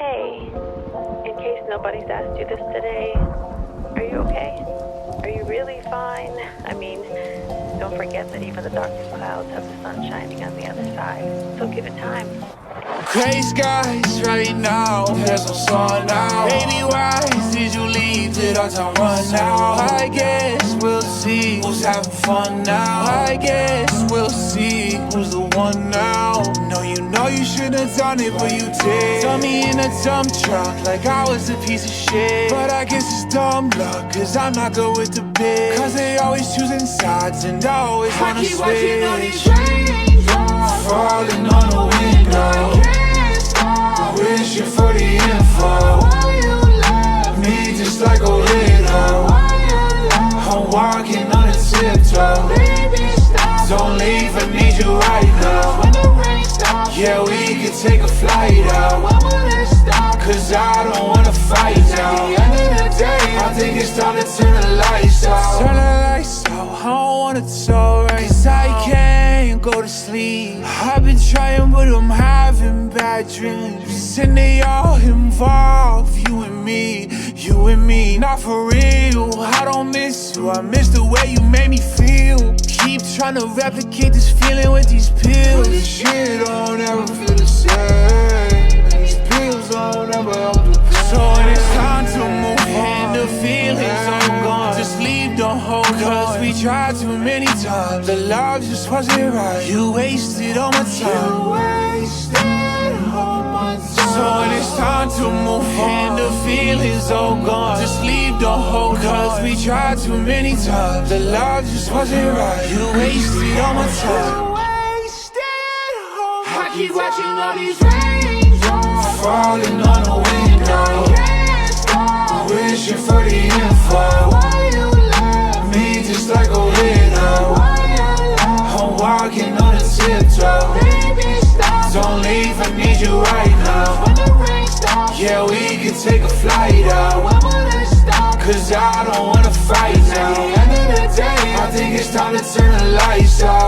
Hey, in case nobody's asked you this today, are you okay? Are you really fine? I mean, don't forget that even the darkest clouds have the sun shining on the other side, so give it time. Gray skies right now, there's no sun out. Baby, why did you leave? Did our time run out? I guess we'll see who's having fun now. I guess we'll see who's the one now. No, you know you shouldn't have done it, but you did. Dump me in a dump truck like I was a piece of shit. But I guess it's dumb luck, cause I'm not good with the bitch. Cause they always choosing sides and I always wanna switch. Watching all these raindrops falling on the window, wishing for the info. Why you love Me just like a widow. Why you love I'm walking on a tiptoe. Baby, stop. Don't leave, I need you right now. When the rain stops, Yeah, we could take a flight out, when will it stop? cause I don't wanna fight now. At the end of the day, I think it's time to turn the lights out. Turn the lights out, I don't wanna tolerate. Cause I can't go to sleep. I've been trying but I'm having bad dreams. And they all involve you and me, you and me. Not for real, I don't miss you, I miss the way you made me feel. Keep trying to replicate this feeling with these pills. This shit don't ever feel the same. These pills don't ever help the pain. So when it's time to move on, the feelings are gone. Just leave, don't hold on. Cause we tried too many times, the love just wasn't right. You wasted all my time. So when it's time to move on, the feelings all gone. Just leave, don't hold on. Cause we tried too many times, the love just wasn't right. You wasted all my time. I keep watching all these raindrops Falling on the window, can't stop. wishing for the info. Why you love Me just like a widow. Why you love I'm walking on a tiptoe. Baby, stop. Don't leave, I need you right now. When the rain stops, Yeah, we can take a flight out, when will it stop? cause I don't wanna fight now. At the end of the day, I think it's time to turn the lights out.